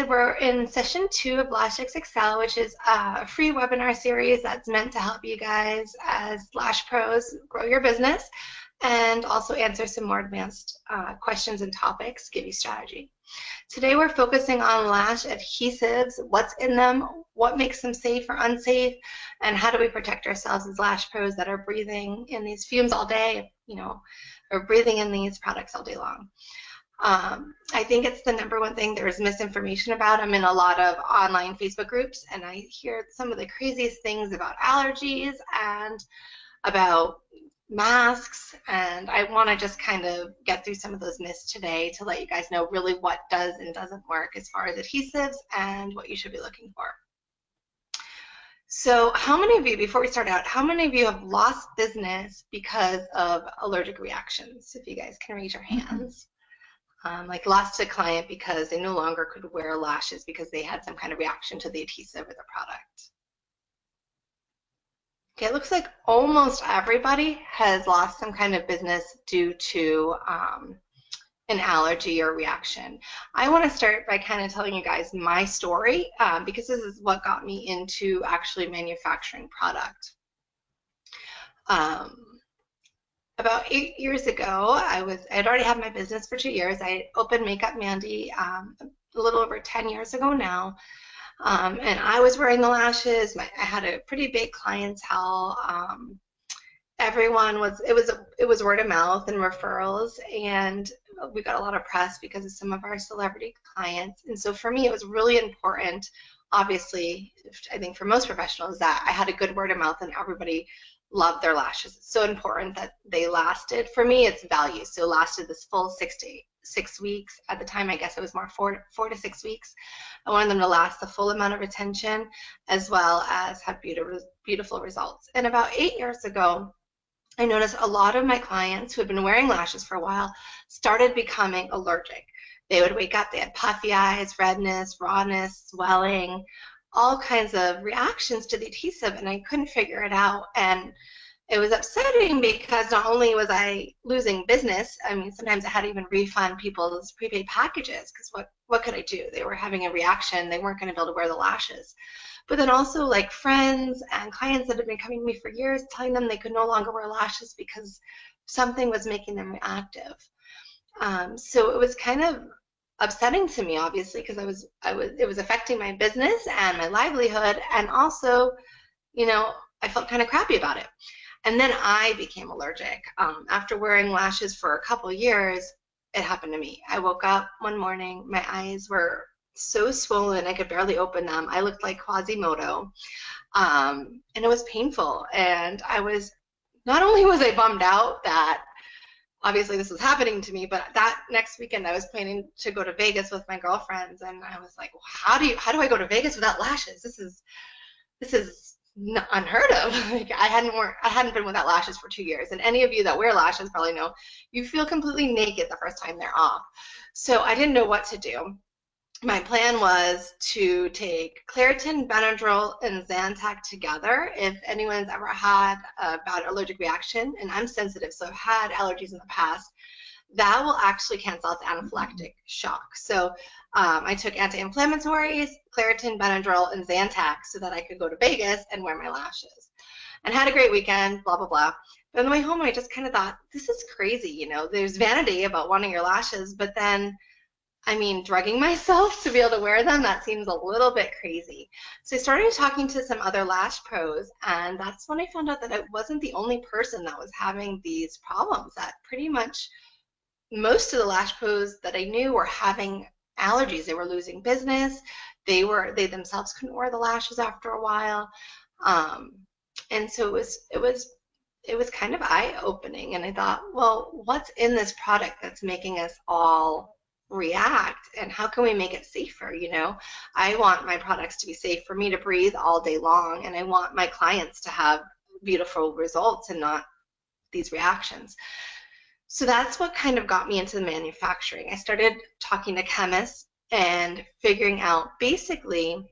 we're in session 2 of LASH Xcel, which is a free webinar series that's meant to help you guys as lash pros grow your business and also answer some more advanced questions and topics, give you strategy. Today we're focusing on lash adhesives, what's in them, what makes them safe or unsafe, and how do we protect ourselves as lash pros that are breathing in these fumes all day, or breathing in these products all day long. I think it's the #1 thing there's misinformation about. I'm in a lot of online Facebook groups, and I hear some of the craziest things about allergies and about masks, and I want to just kind of get through some of those myths today to let you guys know really what does and doesn't work as far as adhesives and what you should be looking for. So how many of you, before we start out, how many of you have lost business because of allergic reactions? If you guys can raise your hands. Like lost a client because they no longer could wear lashes because they had some kind of reaction to the adhesive or the product. Okay, it looks like almost everybody has lost some kind of business due to an allergy or reaction. I want to start by kind of telling you guys my story because this is what got me into actually manufacturing product. About 8 years ago, I'd already had my business for 2 years. I opened Makeup Mandy a little over 10 years ago now, and I was wearing the lashes. I had a pretty big clientele. Everyone was, it was word of mouth and referrals, and we got a lot of press because of some of our celebrity clients. And so for me, it was really important, obviously, I think for most professionals, that I had a good word of mouth and everybody loved their lashes. It's so important that they lasted. For me, it's value. So lasted this full 6 weeks. At the time, I guess it was more 4 to 6 weeks. I wanted them to last the full amount of retention as well as have beautiful results. And about 8 years ago, I noticed a lot of my clients who had been wearing lashes for a while started becoming allergic. They would wake up, they had puffy eyes, redness, rawness, swelling, all kinds of reactions to the adhesive, and I couldn't figure it out. And it was upsetting because not only was I losing business, I mean, sometimes I had to even refund people's prepaid packages because what could I do? They were having a reaction. They weren't going to be able to wear the lashes. But then also like friends and clients that had been coming to me for years telling them they could no longer wear lashes because something was making them reactive. So it was kind of upsetting to me, obviously, because it was affecting my business and my livelihood, and also, I felt kind of crappy about it. And then I became allergic. After wearing lashes for a couple years, it happened to me. I woke up one morning, my eyes were so swollen I could barely open them. I looked like Quasimodo, and it was painful. And not only was I bummed out that obviously this was happening to me, but that next weekend I was planning to go to Vegas with my girlfriends, and I was like, well, how do I go to Vegas without lashes? This is unheard of. Like, I hadn't been without lashes for 2 years, and any of you that wear lashes probably know you feel completely naked the first time they're off. So I didn't know what to do. My plan was to take Claritin, Benadryl, and Zantac together. If anyone's ever had a bad allergic reaction, and I'm sensitive, so I've had allergies in the past, that will actually cancel out the anaphylactic shock. So I took anti-inflammatories, Claritin, Benadryl, and Zantac so that I could go to Vegas and wear my lashes. And had a great weekend, blah, blah, blah. But on the way home, I just kind of thought, this is crazy, There's vanity about wanting your lashes, but then drugging myself to be able to wear them, that seems a little bit crazy. So I started talking to some other lash pros, and that's when I found out that I wasn't the only person that was having these problems, that pretty much most of the lash pros that I knew were having allergies. They were losing business. They themselves couldn't wear the lashes after a while. And so it was kind of eye-opening, and I thought, well, what's in this product that's making us all react, and how can we make it safer? I want my products to be safe for me to breathe all day long, and I want my clients to have beautiful results and not these reactions. So that's what kind of got me into the manufacturing. I started talking to chemists and figuring out basically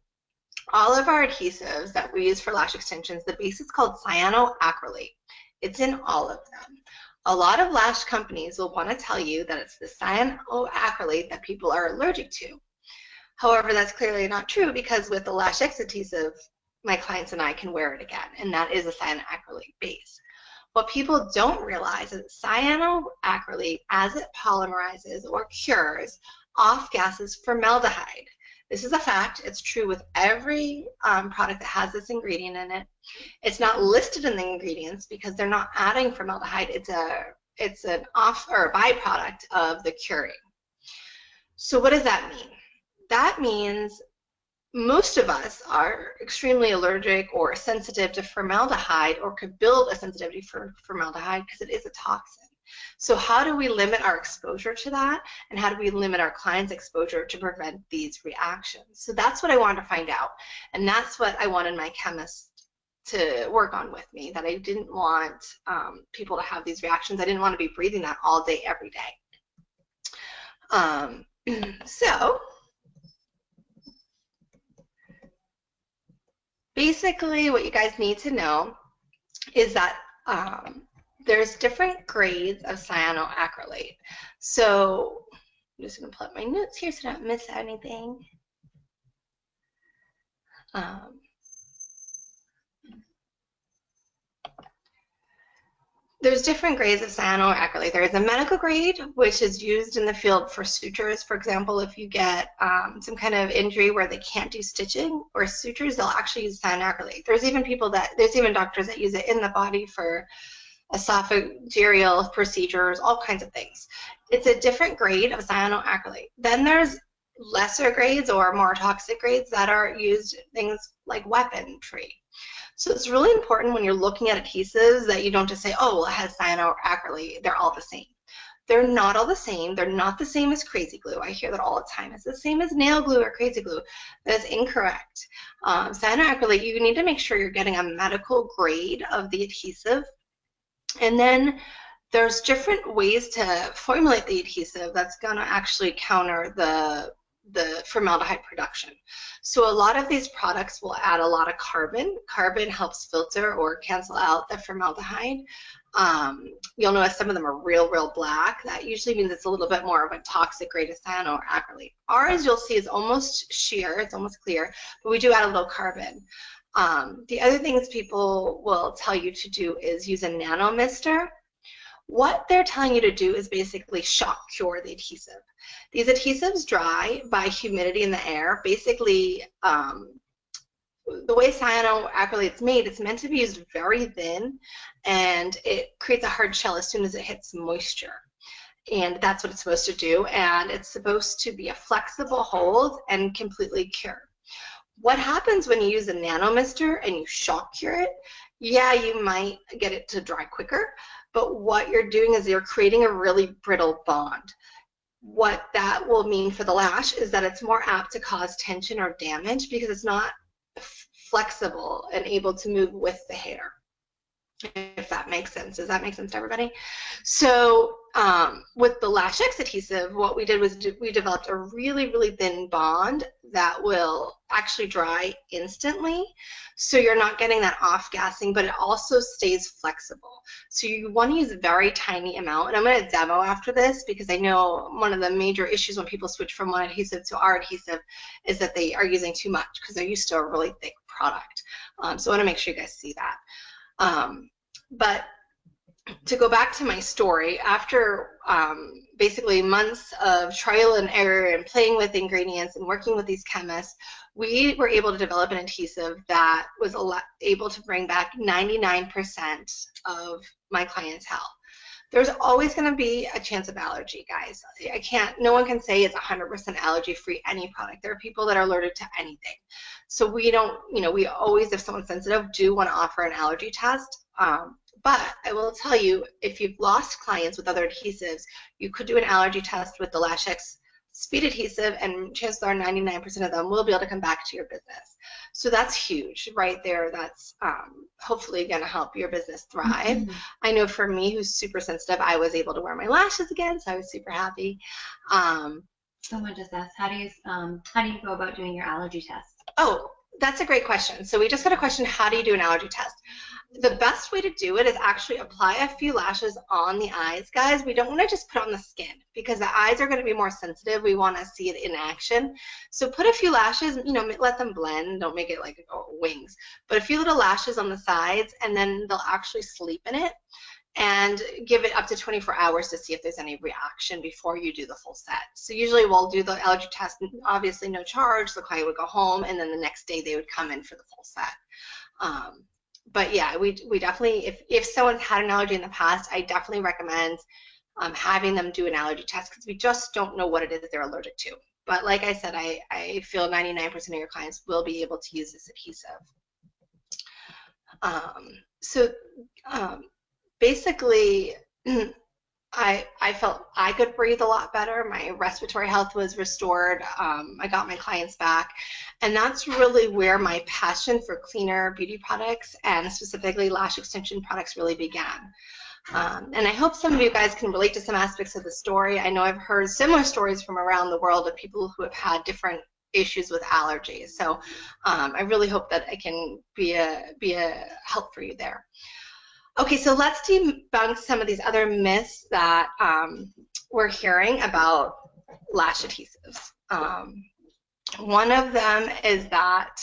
all of our adhesives that we use for lash extensions, the base is called cyanoacrylate. It's in all of them. A lot of lash companies will want to tell you that it's the cyanoacrylate that people are allergic to. However, that's clearly not true because with the LAshX adhesive, my clients and I can wear it again, and that is a cyanoacrylate base. What people don't realize is cyanoacrylate, as it polymerizes or cures, off-gases formaldehyde. This is a fact. It's true with every product that has this ingredient in it. It's not listed in the ingredients because they're not adding formaldehyde. It's an off or a byproduct of the curing. So what does that mean? That means most of us are extremely allergic or sensitive to formaldehyde, or could build a sensitivity for formaldehyde because it is a toxin. So how do we limit our exposure to that, and how do we limit our clients' exposure to prevent these reactions? So that's what I wanted to find out, and that's what I wanted my chemist to work on with me, that I didn't want people to have these reactions. I didn't want to be breathing that all day, every day. So basically what you guys need to know is that there's different grades of cyanoacrylate. So I'm just going to pull up my notes here so I don't miss anything. There's different grades of cyanoacrylate. There is a medical grade, which is used in the field for sutures. For example, if you get some kind of injury where they can't do stitching or sutures, they'll actually use cyanoacrylate. There's even doctors that use it in the body for esophageal procedures, all kinds of things. It's a different grade of cyanoacrylate. Then there's lesser grades or more toxic grades that are used in things like weaponry. So it's really important when you're looking at adhesives that you don't just say, oh, well, it has cyanoacrylate, they're all the same. They're not all the same. They're not the same as crazy glue. I hear that all the time. It's the same as nail glue or crazy glue. That is incorrect. Cyanoacrylate, you need to make sure you're getting a medical grade of the adhesive. And then there's different ways to formulate the adhesive that's going to actually counter the formaldehyde production. So a lot of these products will add a lot of carbon. Carbon helps filter or cancel out the formaldehyde. You'll notice some of them are real black. That usually means it's a little bit more of a toxic grade of cyanoacrylate. Ours, you'll see, is almost sheer, it's almost clear, but we do add a little carbon. The other things people will tell you to do is use a nanomister. What they're telling you to do is basically shock cure the adhesive. These adhesives dry by humidity in the air. Basically, the way cyanoacrylate is made, it's meant to be used very thin, and it creates a hard shell as soon as it hits moisture. And that's what it's supposed to do, and it's supposed to be a flexible hold and completely cure. What happens when you use a nanomister and you shock cure it? Yeah, you might get it to dry quicker, but what you're doing is you're creating a really brittle bond. What that will mean for the lash is that it's more apt to cause tension or damage because it's not flexible and able to move with the hair, if that makes sense. Does that make sense to everybody? So with the LAshX adhesive, what we did was we developed a really thin bond that will actually dry instantly. So you're not getting that off-gassing, but it also stays flexible. So you want to use a very tiny amount. And I'm going to demo after this because I know one of the major issues when people switch from one adhesive to our adhesive is that they are using too much because they're used to a really thick product. So I want to make sure you guys see that. But to go back to my story, after basically months of trial and error and playing with ingredients and working with these chemists, we were able to develop an adhesive that was able to bring back 99% of my clientele. There's always going to be a chance of allergy, guys. No one can say it's 100% allergy-free any product. There are people that are allergic to anything. So we don't, we always, if someone's sensitive, do want to offer an allergy test. But I will tell you, if you've lost clients with other adhesives, you could do an allergy test with the LAshX speed adhesive, and chances are 99% of them will be able to come back to your business. So that's huge right there. That's hopefully going to help your business thrive. Mm-hmm. I know for me, who's super sensitive, I was able to wear my lashes again, so I was super happy. Someone just asked, how do you go about doing your allergy test? Oh, That's a great question. So we just got a question, how do you do an allergy test? The best way to do it is actually apply a few lashes on the eyes, guys. We don't want to just put on the skin because the eyes are going to be more sensitive. We want to see it in action. So put a few lashes, you know, let them blend. Don't make it like wings, but a few little lashes on the sides, and then they'll actually sleep in it. And give it up to 24 hours to see if there's any reaction before you do the full set. So usually we'll do the allergy test, obviously no charge. The client would go home, and then the next day they would come in for the full set. But yeah, we definitely, if someone's had an allergy in the past, I definitely recommend having them do an allergy test because we just don't know what it is they're allergic to. But like I said, I feel 99% of your clients will be able to use this adhesive. Basically, I felt I could breathe a lot better. My respiratory health was restored. I got my clients back. And that's really where my passion for cleaner beauty products and specifically lash extension products really began. And I hope some of you guys can relate to some aspects of the story. I know I've heard similar stories from around the world of people who have had different issues with allergies. So I really hope that I can be a help for you there. Okay, so let's debunk some of these other myths that we're hearing about lash adhesives. One of them is that,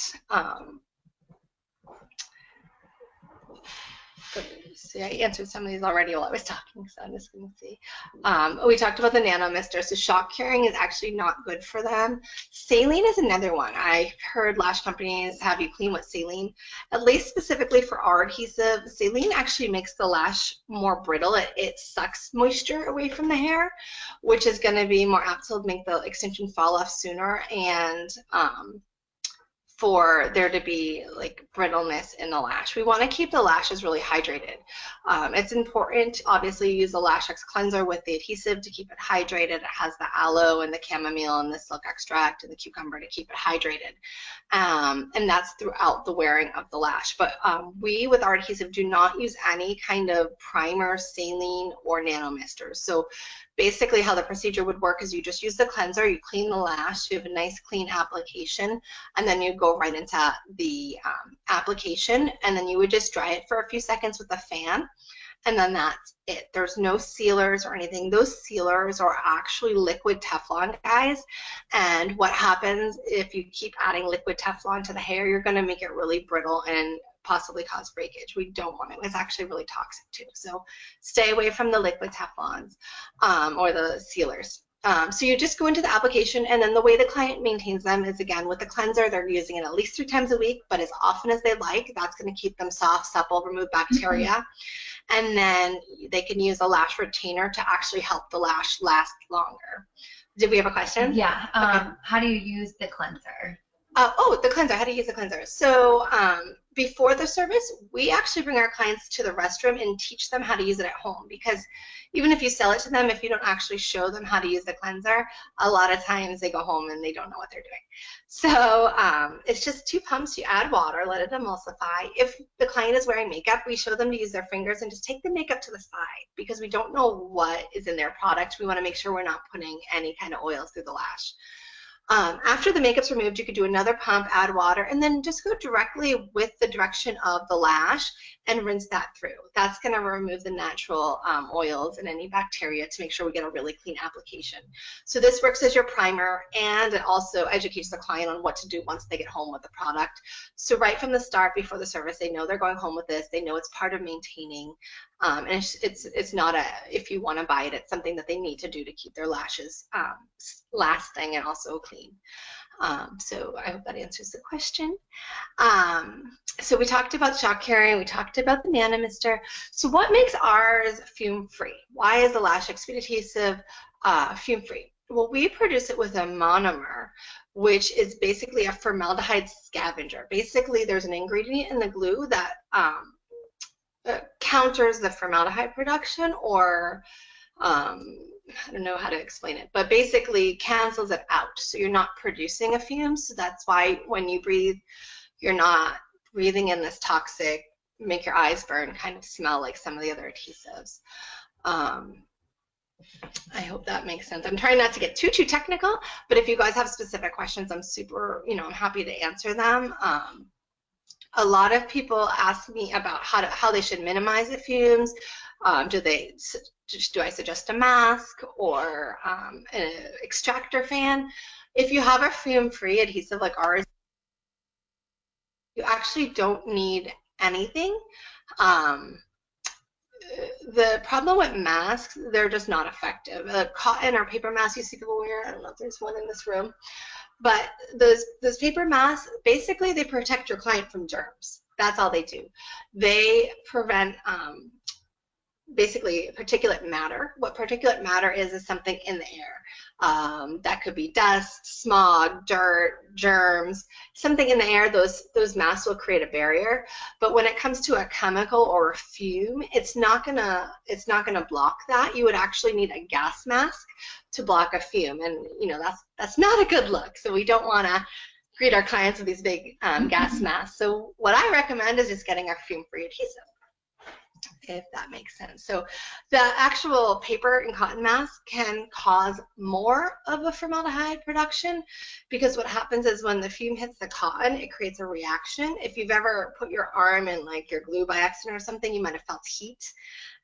see, I answered some of these already while I was talking, so I'm just going to see. We talked about the nano mister, so shock curing is actually not good for them. Saline is another one. I heard lash companies have you clean with saline. At least specifically for our adhesive, saline actually makes the lash more brittle. It sucks moisture away from the hair, which is going to be more apt to make the extension fall off sooner and for there to be like brittleness in the lash. We want to keep the lashes really hydrated. It's important, obviously, you use the LASHX cleanser with the adhesive to keep it hydrated. It has the aloe and the chamomile and the silk extract and the cucumber to keep it hydrated. And that's throughout the wearing of the lash. But we, with our adhesive, do not use any kind of primer, saline, or nano misters. So basically how the procedure would work is you just use the cleanser, you clean the lash, you have a nice clean application, and then you go right into the application, and then you would just dry it for a few seconds with a fan, and then that's it. There's no sealers or anything. Those sealers are actually liquid Teflon, guys, and what happens if you keep adding liquid Teflon to the hair, you're going to make it really brittle and possibly cause breakage. We don't want it. It's actually really toxic too. So stay away from the liquid Teflons or the sealers. So you just go into the application, and then the way the client maintains them is, again, with the cleanser, they're using it at least 3 times a week, but as often as they like. That's going to keep them soft, supple, remove bacteria. And then they can use a lash retainer to actually help the lash last longer. Did we have a question? Yeah. Okay. How do you use the cleanser? Oh, the cleanser. How to use the cleanser. So before the service, we actually bring our clients to the restroom and teach them how to use it at home, because even if you sell it to them, if you don't actually show them how to use the cleanser, a lot of times they go home and they don't know what they're doing. So it's just 2 pumps. You add water, let it emulsify. If the client is wearing makeup, we show them to use their fingers and just take the makeup to the side, because we don't know what is in their product. We want to make sure we're not putting any kind of oils through the lash. After the makeup's removed, you could do another pump, add water, and then just go directly with the direction of the lash and rinse that through. That's going to remove the natural oils and any bacteria to make sure we get a really clean application. So this works as your primer, and it also educates the client on what to do once they get home with the product. So right from the start, before the service, they know they're going home with this. They know it's part of maintaining. And it's not a, if you want to buy it, it's something that they need to do to keep their lashes lasting and also clean. So I hope that answers the question. So we talked about shock curing, we talked about the nano mister. So what makes ours fume free? Why is the LASHX adhesive fume free? Well, we produce it with a monomer, which is basically a formaldehyde scavenger. Basically, there's an ingredient in the glue that counters the formaldehyde production, or I don't know how to explain it, but basically cancels it out. So you're not producing a fume. So that's why when you breathe, you're not breathing in this toxic, make your eyes burn kind of smell like some of the other adhesives. I hope that makes sense. I'm trying not to get too technical, but if you guys have specific questions, I'm super, I'm happy to answer them. A lot of people ask me about how they should minimize the fumes. Do I suggest a mask or an extractor fan? If you have a fume-free adhesive like ours, you actually don't need anything. The problem with masks, they're just not effective. Cotton or paper masks you see people wear, I don't know if there's one in this room, but those paper masks, basically they protect your client from germs. That's all they do. They prevent basically particulate matter. What particulate matter is something in the air. That could be dust, smog, dirt, germs, something in the air. Those masks will create a barrier. But when it comes to a chemical or a fume, it's not gonna block that. You would actually need a gas mask to block a fume, and that's not a good look. So we don't want to greet our clients with these big gas masks. So what I recommend is just getting a fume-free adhesive, if that makes sense. So the actual paper and cotton mask can cause more of a formaldehyde production, because what happens is when the fume hits the cotton, it creates a reaction. If you've ever put your arm in like your glue by accident or something, you might have felt heat.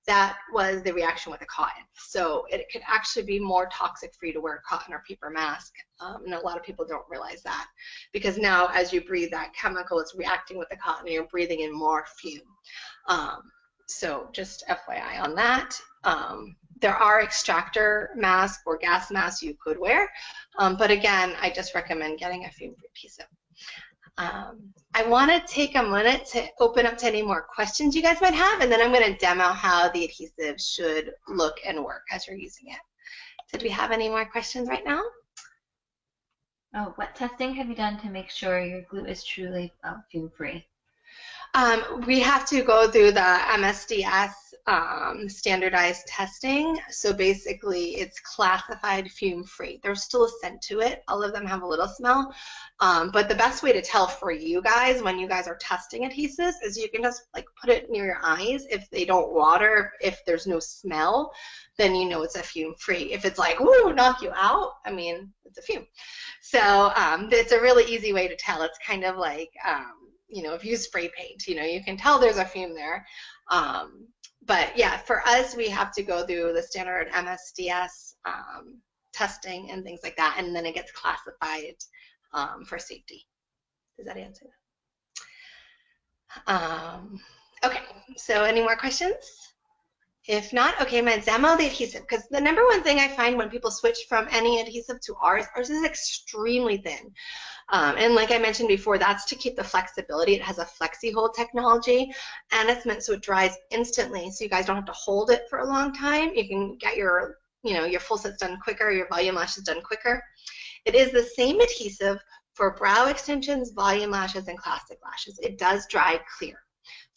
That was the reaction with the cotton. So it could actually be more toxic for you to wear a cotton or paper mask. And a lot of people don't realize that, because now as you breathe that chemical, it's reacting with the cotton and you're breathing in more fume. So just FYI on that. There are extractor masks or gas masks you could wear, but again, I just recommend getting a fume-free adhesive. I want to take a minute to open up to any more questions you guys might have, and then I'm going to demo how the adhesive should look and work as you're using it. Did we have any more questions right now? Oh, what testing have you done to make sure your glue is truly fume-free? We have to go through the MSDS standardized testing. So basically it's classified fume-free. There's still a scent to it. All of them have a little smell. But the best way to tell for you guys when you guys are testing adhesives is you can just like put it near your eyes. If they don't water, if there's no smell, then you know it's a fume-free. If it's like, woo, knock you out, I mean, it's a fume. So it's a really easy way to tell. It's kind of like, if you spray paint, you can tell there's a fume there. But yeah, for us, we have to go through the standard MSDS testing and things like that, and then it gets classified for safety. Does that answer that? Okay, so any more questions? If not, okay, I'm going to demo the adhesive, because the number one thing I find when people switch from any adhesive to ours is extremely thin. And like I mentioned before, that's to keep the flexibility. It has a flexi-hold technology, and it's meant so it dries instantly, so you guys don't have to hold it for a long time. You can get your full sets done quicker, your volume lashes done quicker. It is the same adhesive for brow extensions, volume lashes, and classic lashes. It does dry clear.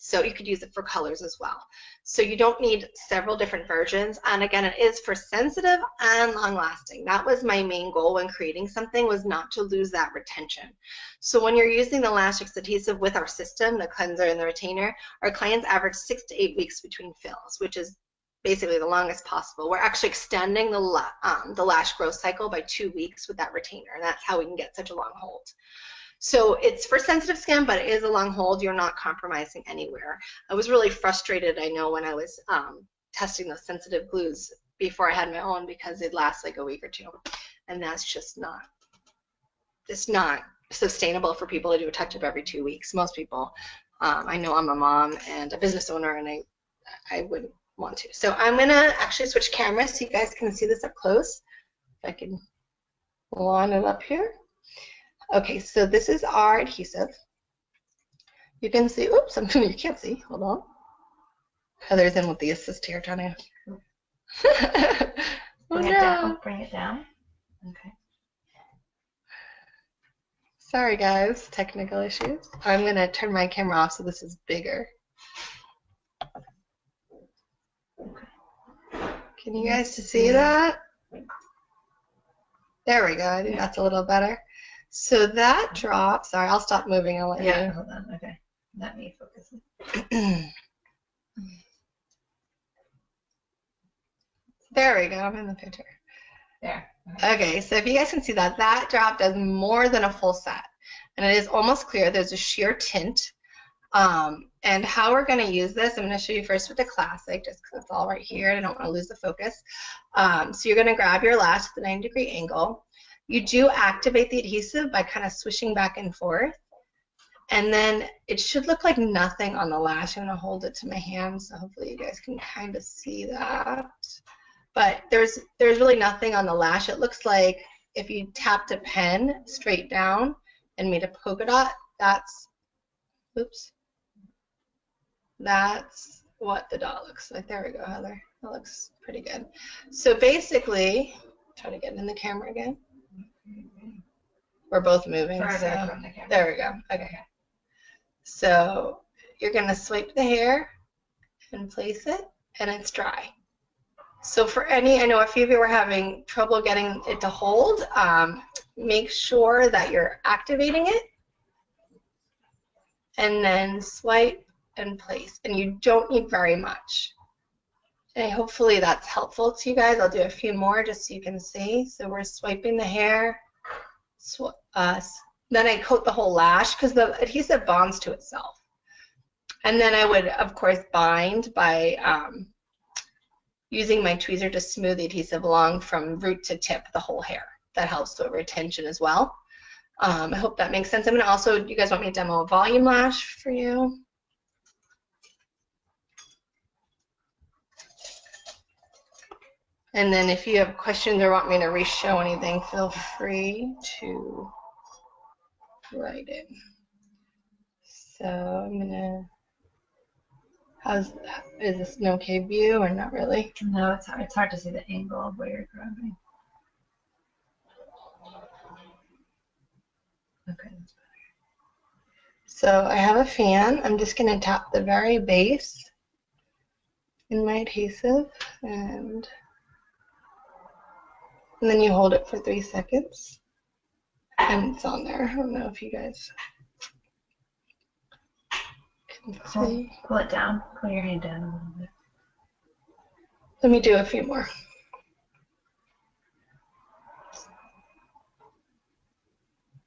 So you could use it for colors as well. So you don't need several different versions. And again, it is for sensitive and long lasting. That was my main goal when creating something, was not to lose that retention. So when you're using the LAshX adhesive with our system, the cleanser and the retainer, our clients average 6 to 8 weeks between fills, which is basically the longest possible. We're actually extending the lash growth cycle by 2 weeks with that retainer, and that's how we can get such a long hold. So it's for sensitive skin, but it is a long hold. You're not compromising anywhere. I was really frustrated, I know, when I was testing those sensitive glues before I had my own, because it lasts like a week or two. And that's just not, it's not sustainable for people to do a touch-up every 2 weeks. Most people, I know I'm a mom and a business owner, and I wouldn't want to. So I'm going to actually switch cameras so you guys can see this up close. If I can line it up here. Okay, so this is our adhesive. You can see, oops, something you can't see. Hold on. Heather's in with the assist here, trying to. Bring it down. Bring it down. Okay. Sorry, guys, technical issues. I'm going to turn my camera off so this is bigger. Can you guys see that? There we go. I think that's a little better. So that drops. Sorry, I'll stop moving. I'll let you. Hold on. Okay. Let me focus. There we go. I'm in the picture. There. Okay, so if you guys can see that, that drop does more than a full set. And it is almost clear. There's a sheer tint. And how we're going to use this, I'm going to show you first with the classic, just because it's all right here and I don't want to lose the focus. So you're going to grab your lash at the 90-degree angle. You do activate the adhesive by kind of swishing back and forth. And then it should look like nothing on the lash. I'm going to hold it to my hand, so hopefully you guys can kind of see that. But there's really nothing on the lash. It looks like if you tapped a pen straight down and made a polka dot, that's, oops, that's what the dot looks like. There we go, Heather. That looks pretty good. So basically, try to get in the camera again. We're both moving. So there we go. Okay. So you're going to swipe the hair and place it, and it's dry. So for any, I know a few of you were having trouble getting it to hold, make sure that you're activating it, and then swipe and place. And you don't need very much. And hopefully that's helpful to you guys. I'll do a few more just so you can see. So we're swiping the hair. Then I coat the whole lash because the adhesive bonds to itself. And then I would, of course, bind by using my tweezer to smooth the adhesive along from root to tip, the whole hair. That helps with retention as well. I hope that makes sense. I'm going to also, you guys want me to demo a volume lash for you? And then if you have questions or want me to re-show anything, feel free to write in. So I'm gonna, is this an okay view or not really? No, it's hard to see the angle of where you're grabbing. Okay, that's better. So I have a fan. I'm just gonna tap the very base in my adhesive, and then you hold it for 3 seconds, and it's on there. I don't know if you guys can see. Pull it down. Pull your hand down a little bit. Let me do a few more.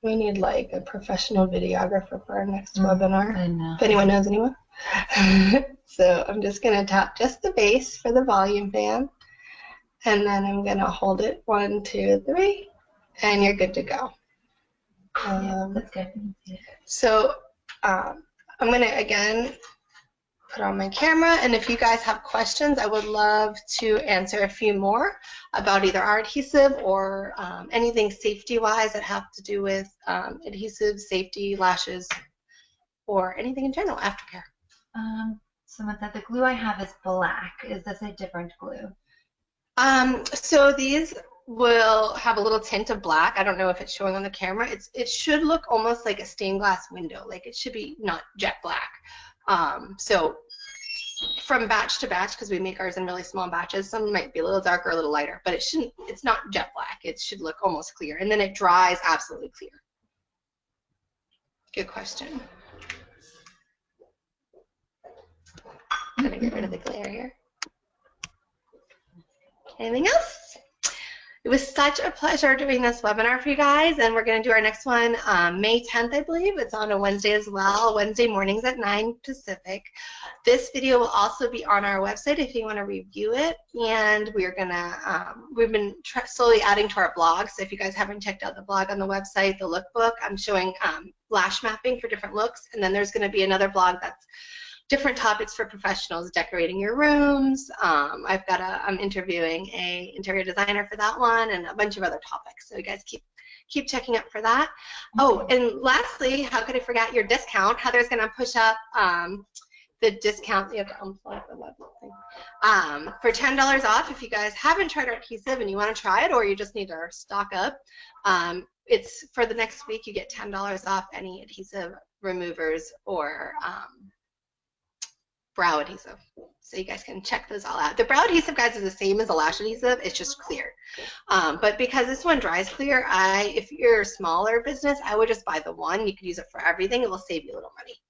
We need like a professional videographer for our next webinar. I know. If anyone knows anyone. So I'm just going to tap just the base for the volume fan. And then I'm going to hold it 1, 2, 3, and you're good to go. Yeah, that's good. So I'm going to, again, put on my camera, and if you guys have questions, I would love to answer a few more about either our adhesive or anything safety-wise that have to do with adhesive, safety, lashes, or anything in general, aftercare. Samantha, the glue I have is black. Is this a different glue? So these will have a little tint of black. I don't know if it's showing on the camera. It should look almost like a stained glass window. Like it should be not jet black. So from batch to batch, because we make ours in really small batches, some might be a little darker, a little lighter, but it's not jet black. It should look almost clear, and then it dries absolutely clear. Good question. I'm gonna get rid of the glare here. Anything else? It was such a pleasure doing this webinar for you guys, and we're going to do our next one May 10th, I believe. It's on a Wednesday as well, Wednesday mornings at 9 Pacific. This video will also be on our website if you want to review it, and we're going to, we've been slowly adding to our blog, so if you guys haven't checked out the blog on the website, the lookbook, I'm showing lash mapping for different looks, and then there's going to be another blog that's different topics for professionals, decorating your rooms. I'm interviewing an interior designer for that one, and a bunch of other topics. So you guys keep checking up for that. Oh, and lastly, how could I forget your discount? Heather's going to push up the discount. You have to unplug the web thing. For $10 off, if you guys haven't tried our adhesive and you want to try it, or you just need to stock up, it's for the next week. You get $10 off any adhesive removers or brow adhesive. So you guys can check those all out. The brow adhesive, guys, is the same as the lash adhesive. It's just clear. But because this one dries clear, if you're a smaller business, I would just buy the one. You could use it for everything. It will save you a little money.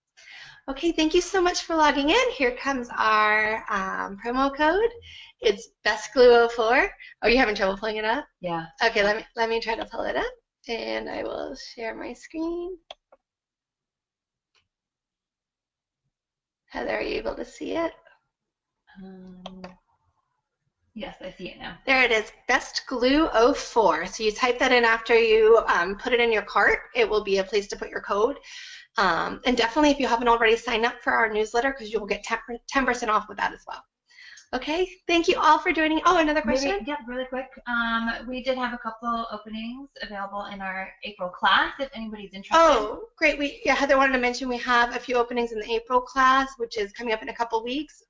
Okay, thank you so much for logging in. Here comes our promo code. It's bestglue04. Oh, you having trouble pulling it up? Yeah. Okay, let me try to pull it up, and I will share my screen. Heather, are you able to see it? Yes, I see it now. There it is, bestglue04. So you type that in after you put it in your cart. It will be a place to put your code. And definitely if you haven't already signed up for our newsletter, because you will get 10% off with that as well. Okay, thank you all for joining. Oh, another question? Maybe, yeah, really quick. We did have a couple openings available in our April class if anybody's interested. Oh, great. Yeah, Heather wanted to mention we have a few openings in the April class, which is coming up in a couple weeks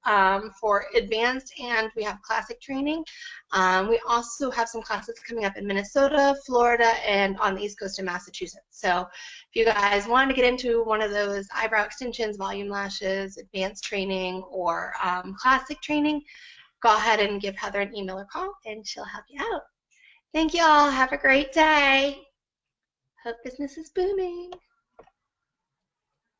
for advanced, and we have classic training. We also have some classes coming up in Minnesota, Florida, and on the East Coast in Massachusetts. So if you guys want to get into one of those eyebrow extensions, volume lashes, advanced training, or classic training, go ahead and give Heather an email or call, and she'll help you out. Thank you all. Have a great day. Hope business is booming.